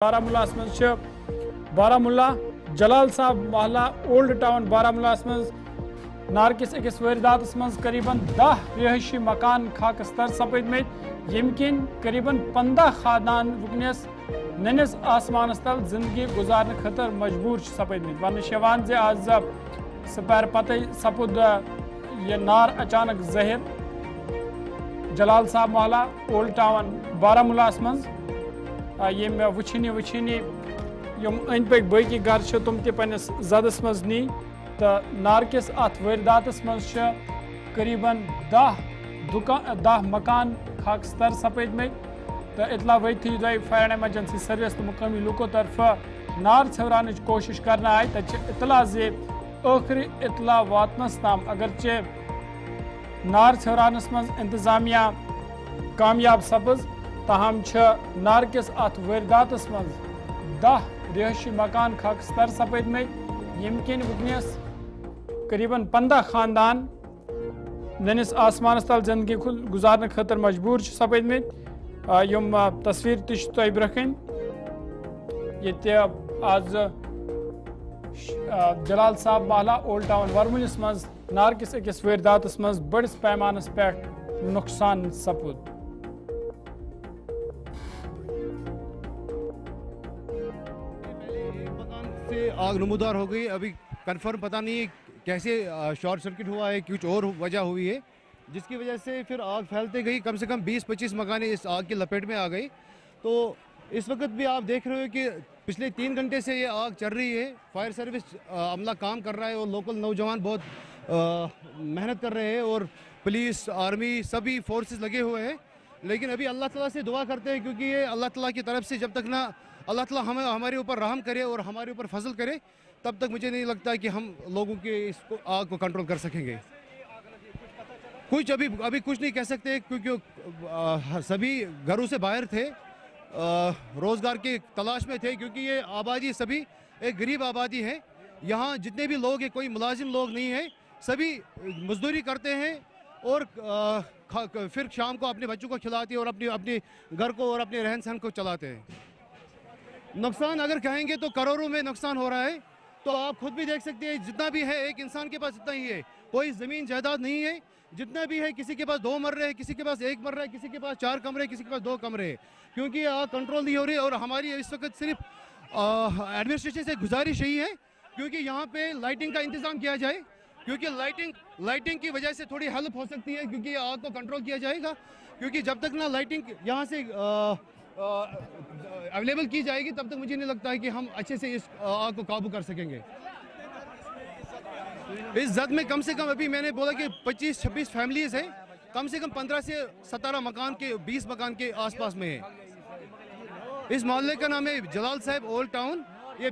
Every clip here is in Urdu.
بارہمولہ مز بارہمولہ جلال صاحب محلہ اولڈ ٹاؤن بارہمولہ مز نارکس اکس واردات مز قریباً 10 رہائشی مکان خاکستر سپدمت یم کن قریباً 15 خاندان ونکس ننس آسمانس تل زندگی گزارنے خاطر مجبور سپدمت ون زِ آز سپیر پتہ سپد یہ نار اچانک ظاہر جلال صاحب محلہ اولڈ ٹاؤن بارہمولہ مز یم وچھنی یم اند پک باقی گھر تم تہ پنس زدس مز نی تو نارکس ات واردات مز قریباً 10 مکان خاکستر سپدمت تو اطلاع ویتھی فائر اینڈ ایمرجنسی سروس تو مقامی لوکو طرف نار ژھیوران کوشش کرنا آئی تت اطلاع زِ آخری اطلاع واتنس تام اگرچہ نار ژھیورانس مز انتظامیہ کامیاب سپز تاہم نارکس ات واردات مز 10 رہائشی مکان خاکستر سپدمت یم کن ونکس قریباً 15 خاندان ننس آسمانس تل زندگی گزارنے خاطر مجبور سپدمت یم تصویر تہ برکن یہ آز جلال صاحب محلہ اولڈ ٹاؤن ورملس مز نارکس اکس واردات مز بڑس پیمانس پہ نقصان سپود سے آگ نمودار ہو گئی. ابھی کنفرم پتہ نہیں کیسے شارٹ سرکٹ ہوا ہے, کچھ اور وجہ ہوئی ہے جس کی وجہ سے پھر آگ پھیلتے گئی. کم سے کم 20-25 مکانیں اس آگ کی لپیٹ میں آ گئی. تو اس وقت بھی آپ دیکھ رہے ہو کہ پچھلے 3 گھنٹے سے یہ آگ چل رہی ہے. فائر سروس عملہ کام کر رہا ہے اور لوکل نوجوان بہت محنت کر رہے ہیں اور پولیس آرمی سبھی فورسز لگے ہوئے ہیں. لیکن ابھی اللہ تعالیٰ سے دعا کرتے ہیں کیونکہ یہ اللہ تعالیٰ کی طرف سے جب تک نہ اللہ تعالیٰ ہمارے اوپر رحم کرے اور ہمارے اوپر فضل کرے تب تک مجھے نہیں لگتا کہ ہم لوگوں کے اس آگ کو کنٹرول کر سکیں گے. کچھ ابھی کچھ نہیں کہہ سکتے کیونکہ سبھی گھروں سے باہر تھے, روزگار کی تلاش میں تھے کیونکہ یہ آبادی سبھی ایک غریب آبادی ہے. یہاں جتنے بھی لوگ ہیں کوئی ملازم لوگ نہیں ہیں, سبھی مزدوری کرتے ہیں اور پھر شام کو اپنے بچوں کو کھلاتے ہیں اور اپنے گھر کو اور اپنے رہن سہن کو چلاتے ہیں. نقصان اگر کہیں گے تو کروڑوں میں نقصان ہو رہا ہے. تو آپ خود بھی دیکھ سکتے ہیں جتنا بھی ہے ایک انسان کے پاس اتنا ہی ہے, کوئی زمین جائیداد نہیں ہے. جتنا بھی ہے کسی کے پاس 2 مرے ہیں, کسی کے پاس 1 مرہ ہے, کسی کے پاس 4 کمرے, کسی کے پاس 2 کمرے, کیونکہ آگ کنٹرول نہیں ہو رہی. اور ہماری اس وقت صرف ایڈمنسٹریشن سے گزارش یہی ہے کیونکہ یہاں پہ لائٹنگ کا انتظام کیا جائے, کیونکہ لائٹنگ کی وجہ سے تھوڑی ہیلپ ہو سکتی ہے کیونکہ آگ کو کنٹرول کیا جائے گا. کیونکہ جب تک نہ لائٹنگ یہاں سے اویلیبل کی جائے گی تب تک مجھے نہیں لگتا ہے کہ ہم اچھے سے اس آگ کو قابو کر سکیں گے. اس زد میں کم سے کم ابھی میں نے بولا کہ 25-26 فیملیز ہیں, کم سے کم 15 سے 17 مکان کے 20 مکان کے آس پاس میں ہیں. اس محلے کا نام ہے جلال صاحب اولڈ ٹاؤن. یہ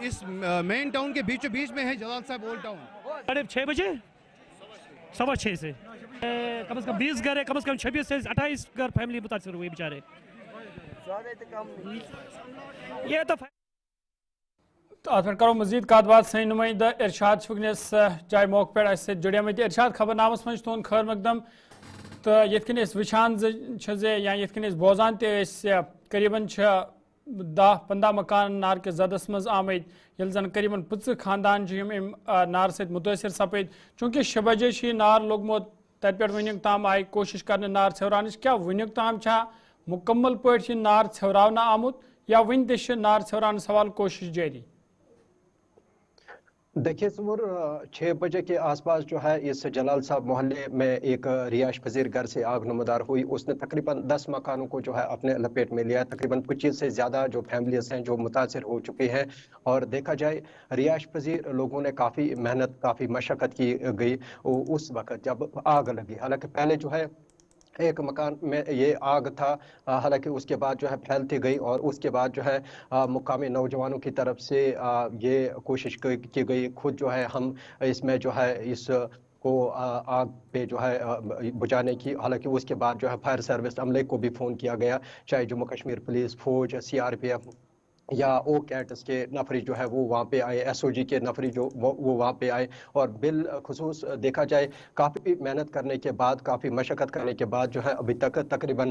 اس مین ٹاؤن کے بیچوں بیچ میں ہے جلال صاحب اولڈ ٹاؤن. 6:30 بجے 6:15 سے کم از کم 20 گھر ہے, کم از کم 26 سے 28 گھر فیملی متاثر ہوئے بیچارے. یہ تو ات کرو مزید کت بات سن نمائندہ ارشاد ونکس جائے موقع پہ اس جڑے مت. ارشاد خبر نامس من تہد خیر مقدم تو یت کن وچان یا یت کن بوزان قریباً 10-15 مکان نار کے زدس مز آمت یل زن قریباً 50 خاندان نار ست متاثر سپد. چونکہ 6 بجے نار لوگمت تت پہ ونیک تام آئی کوشش کرنے نار ژھیورانچ. کیا ونیک تام مکمل پہ نار ژھیوراونہ آمت یا ون تہ نار ژھیوران سوال کوشش جاری؟ دیکھیے سمور 6 بجے کے آس پاس جو ہے اس جلال صاحب محلے میں ایک رہائش پذیر گھر سے آگ نمودار ہوئی. اس نے تقریباً 10 مکانوں کو جو ہے اپنے لپیٹ میں لیا. تقریباً 25 سے زیادہ جو فیملیز ہیں جو متاثر ہو چکے ہیں. اور دیکھا جائے رہائش پذیر لوگوں نے کافی محنت کافی مشقت کی گئی اس وقت جب آگ لگی. حالانکہ پہلے جو ہے ایک مکان میں یہ آگ تھا, حالانکہ اس کے بعد جو ہے پھیلتی گئی اور اس کے بعد جو ہے مقامی نوجوانوں کی طرف سے یہ کوشش کی گئی. خود جو ہے ہم اس میں جو ہے اس کو آگ پہ جو ہے بجھانے کی. حالانکہ اس کے بعد جو ہے فائر سروس عملے کو بھی فون کیا گیا, چاہے جموں کشمیر پولیس, فوج, CRPF یا او کیٹس کے نفری جو ہے وہ وہاں پہ آئے, SOG کے نفری جو وہ وہاں پہ آئے. اور بالخصوص دیکھا جائے کافی محنت کرنے کے بعد, کافی مشقت کرنے کے بعد جو ہے ابھی تک تقریباً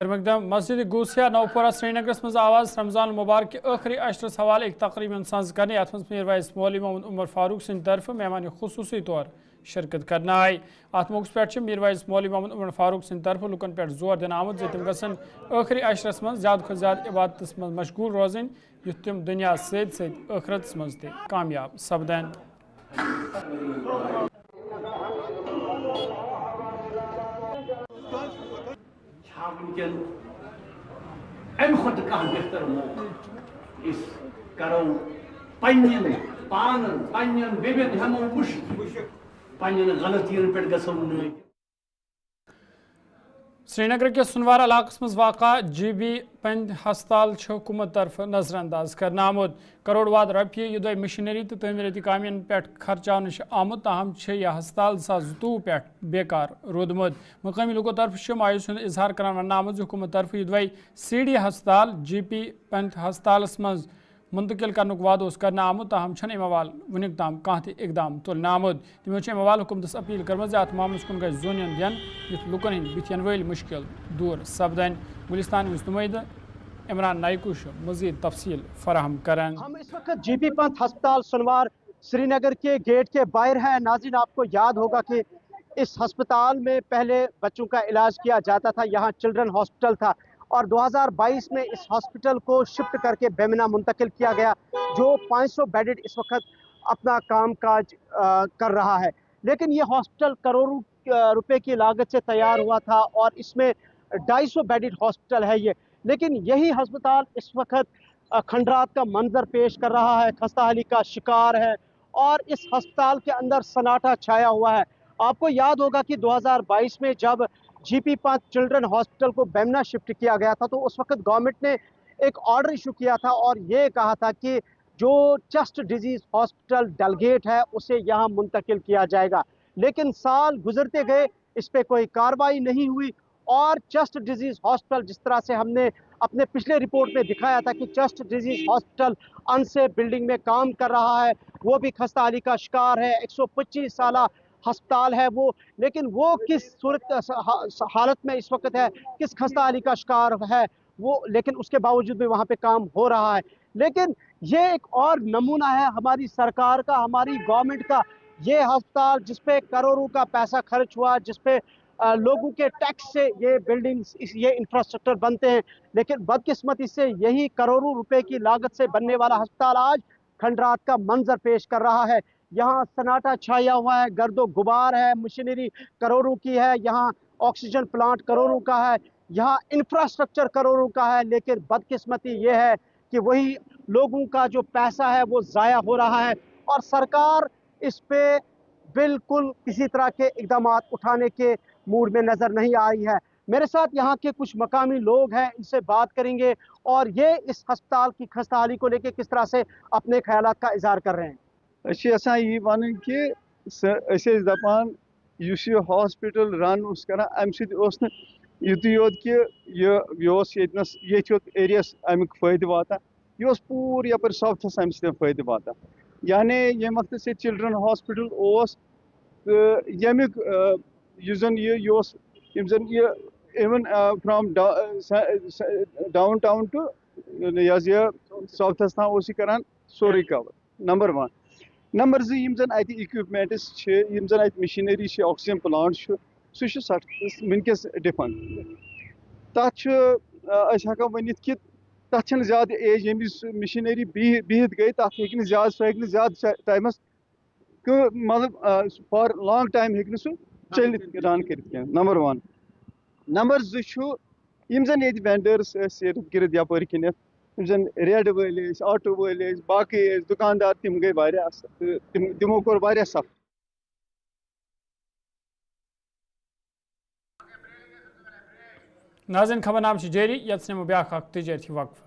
مقدم مسجد گوسیا نوپورہ سرینگرس مز آواز رمضان المبارک کے آخری عشرس حوالہ ایک تقریب ساز کرنے ات مز میر وائس مولوی محمد عمر فاروق سند طرف مہمان خصوصی طور شرکت کرنا آئی ات موقع پہ میر وائس مولوی محمد عمر فاروق سند طرف لکن پہ زور دن آمد زِ تم گژھن آخری عشرس مز زیادہ کھت زیادہ عبادتس مز مشغول روزن یُتھ تم دنیا ست ست ٲخرتس مز تہ کامیاب سپدن امہ کھت کھانا بہتر موقع اس کرو پنن پان پنن بیبین ہمو مشک پنن غلطین پہ گھو نئی سری نگر کے سنوار علاقہ مز واقع جی بی پنڈ ہسپتال حکومت طرف نظر انداز کرنا آمد کروڑ واد روپیہ یہ دہ مشینری تو تعمیراتی کامین پہ خرچان آمد تاہم یہ ہسپتال 2022 پہ بیکار رودمت مقامی لوگوں طرف مایوسی ہند اظہار کران ون آمد حکومت طرف یہ دہ سی ڈی ہسپتال جی پی پنڈ ہسپتالس مز منتقل کرنک وعدہ کرنا آمد تاہم ام حوالہ ونک تام کھانا تہ اقدام تلنے آمد تمو ام حوالہ حکومتس اپیل کرم ات معاملس کن گھس زون دین یت لکن ہند بتین ول مشکل دور سپدن گلستان وز نمائندہ عمران نائکو مزید تفصیل فراہم کریں ہم اس وقت جی پی پنت ہسپتال سنوار سری نگر کے گیٹ کے باہر ہیں ناظرین آپ کو یاد ہوگا کہ اس ہسپتال میں پہلے بچوں کا علاج کیا جاتا تھا یہاں چلڈرن ہاسپٹل تھا اور 2022 میں اس ہاسپٹل کو شفٹ کر کے بیمنا منتقل کیا گیا جو 500 بیڈڈ اس وقت اپنا کام کاج کر رہا ہے لیکن یہ ہاسپٹل کروڑوں روپے کی لاگت سے تیار ہوا تھا اور اس میں 250 بیڈڈ ہاسپٹل ہے یہ لیکن یہی ہسپتال اس وقت کھنڈرات کا منظر پیش کر رہا ہے خستہ حالی کا شکار ہے اور اس ہسپتال کے اندر سناٹا چھایا ہوا ہے آپ کو یاد ہوگا کہ 2022 میں جب جی پی پنت چلڈرن ہاسپٹل کو بیمنا شفٹ کیا گیا تھا تو اس وقت گورنمنٹ نے ایک آرڈر ایشو کیا تھا اور یہ کہا تھا کہ جو چسٹ ڈیزیز ہاسپٹل ڈلگیٹ ہے اسے یہاں منتقل کیا جائے گا لیکن سال گزرتے گئے اس پہ کوئی کارروائی نہیں ہوئی اور چسٹ ڈیزیز ہاسپٹل جس طرح سے ہم نے اپنے پچھلے رپورٹ میں دکھایا تھا کہ چسٹ ڈیزیز ہاسپٹل انسے بلڈنگ میں کام کر رہا ہے وہ بھی خستہ حالی کا شکار ہے 125 سالہ ہسپتال ہے وہ لیکن وہ کس صورت حالت میں اس وقت ہے کس خستہ حالی کا شکار ہے وہ لیکن اس کے باوجود بھی وہاں پہ کام ہو رہا ہے لیکن یہ ایک اور نمونہ ہے ہماری سرکار کا ہماری گورنمنٹ کا یہ ہسپتال جس پہ کروڑوں کا پیسہ خرچ ہوا جس پہ لوگوں کے ٹیکس سے یہ بلڈنگز یہ انفراسٹرکچر بنتے ہیں لیکن بدقسمتی سے یہی کروڑوں روپے کی لاگت سے بننے والا ہسپتال آج کھنڈرات کا منظر پیش کر رہا ہے یہاں سناٹا چھایا ہوا ہے گرد و غبار ہے مشینری کروڑوں کی ہے یہاں آکسیجن پلانٹ کروڑوں کا ہے یہاں انفراسٹرکچر کروڑوں کا ہے لیکن بدقسمتی یہ ہے کہ وہی لوگوں کا جو پیسہ ہے وہ ضائع ہو رہا ہے اور سرکار اس پہ بالکل کسی طرح کے اقدامات اٹھانے کے موڈ میں نظر نہیں آئی ہے میرے ساتھ یہاں کے کچھ مقامی لوگ ہیں ان سے بات کریں گے اور یہ اس ہسپتال کی خستہ حالی کو لے کے کس طرح سے اپنے خیالات کا اظہار کر رہے ہیں یژھان یہ ون کہ دپان اس یہ ہاسپٹل رن کران ام ست یوت یوت کہ یہ ایریاس امیک فائدہ واتان یہ پور یپر ساؤتھس ام ست فائدہ واتان یعنی یم وقت سے چلڈرن ہاسپٹل یمیک زن یہ ایون فرام ڈاؤن ٹاؤن ٹو یہ ساؤتھس تام کران سوری کور نمبر 1 نمبر 2 یم زن اتہ اکوپمنٹس یم زن اتہ مشینری آکسیجن پلانٹ سہ ونکس ڈفن تک ہکو ونت کہ تک زیادہ ایج یمس مشینری بہت گئی تک ہیکہ سہ ہیکہ زیادہ ٹائمس مطلب فار لانگ ٹائم ہیکہ سہ چلت رن کرت کی نمبر 1 نمبر 2 یم زن یہ وینڈرس ارد گرد یپر کنت زن ریڈ ول آٹو ول باقی دکاندار تم گئی واریاہ اصل تمو کور واریاہ سخت ناظرین خبر نام جاری یت نمو بیاکھ اخ تجارتی وقف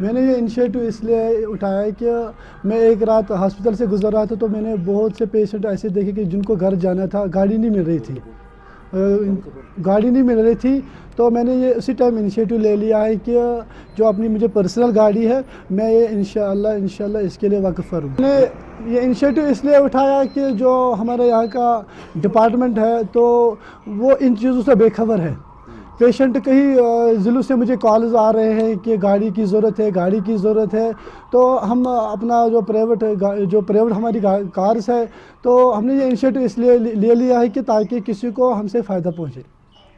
میں نے یہ انیشیٹو اس لیے اٹھایا ہے کہ میں ایک رات ہاسپٹل سے گزر رہا تھا تو میں نے بہت سے پیشنٹ ایسے دیکھے کہ جن کو گھر جانا تھا، گاڑی نہیں مل رہی تھی تو میں نے یہ اسی ٹائم انیشیٹو لے لیا ہے کہ جو اپنی مجھے پرسنل گاڑی ہے میں یہ انشاءاللہ اس کے لیے وقف کروں. میں نے یہ انیشیٹو اس لیے اٹھایا کہ جو ہمارے یہاں کا ڈپارٹمنٹ ہے تو وہ ان چیزوں سے بے خبر ہے. پیشنٹ کئی ضلعوں سے مجھے کالز آ رہے ہیں کہ گاڑی کی ضرورت ہے تو ہم اپنا جو پرائیویٹ ہماری کارز ہے تو ہم نے یہ انیشیٹو اس لیے لے لیا ہے کہ تاکہ کسی کو ہم سے فائدہ پہنچے.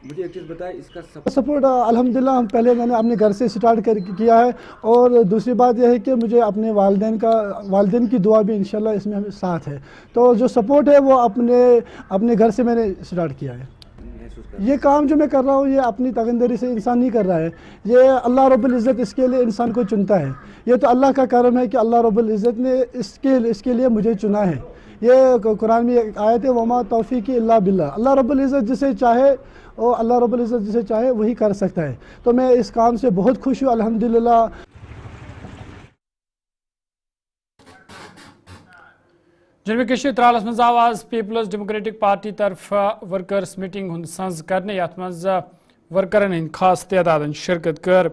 مجھے ایک چیز بتائیں، اس کا سپورٹ الحمدللہ میں نے اپنے گھر سے سٹارٹ کیا ہے، اور دوسری بات یہ ہے کہ مجھے اپنے والدین کی دعا بھی انشاءاللہ اس میں ساتھ ہے. تو جو سپورٹ ہے وہ اپنے گھر سے میں نے سٹارٹ کیا ہے. یہ کام جو میں کر رہا ہوں یہ اپنی تگندری سے انسان نہیں کر رہا ہے، یہ اللہ رب العزت اس کے لیے انسان کو چنتا ہے. یہ تو اللہ کا کرم ہے کہ اللہ رب العزت نے اس کے لیے مجھے چنا ہے. یہ قرآن میں ایک آیت ہے وما توفیقی الا باللہ. اللہ رب العزت جسے چاہے وہی کر سکتا ہے. تو میں اس کام سے بہت خوش ہوں الحمدللہ. جنوبی کشمیر ترالس مز آواز پیپلز ڈیموکریٹک پارٹی طرف ورکرس میٹنگ ہند سنز کرنے یت مز ورکرن ہند خاص تعداد شرکت کر.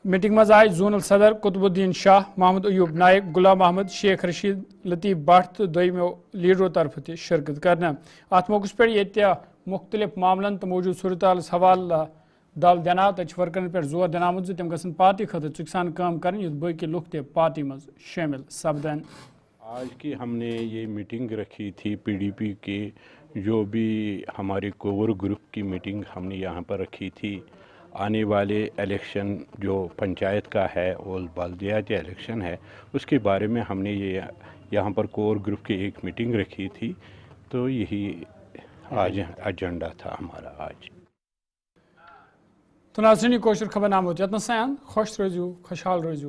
میٹنگ مز آئی زونل صدر قطب الدین شاہ، محمد ایوب نائک، غلام احمد، شیخ رشید، لطیف بٹ تو دویمو لیڈرو طرف تہ شرکت کرنا. ات موقع پہ یہ مختلف معاملن تو موجود صورتحالس حوالہ دل دینا تک ورکرن پہ زور دن آمت تم گھن پارٹی خاطر چک سان کام کریں یت باقی لوگ تہ پارٹی مز شامل سپدن. آج کی ہم نے یہ میٹنگ رکھی تھی پی ڈی پی کی جو بھی ہمارے کور گروپ کی میٹنگ ہم نے یہاں پر رکھی تھی. آنے والے الیکشن جو پنچایت کا ہے اور بلدیاتی الیکشن ہے اس کے بارے میں ہم نے یہ یہاں پر کور گروپ کی ایک میٹنگ رکھی تھی. تو یہی آج ایجنڈا تھا ہمارا آج. تو ناظرین کوشر خبر نامہ یتن سان خوش روزیو خوشحال روزیو.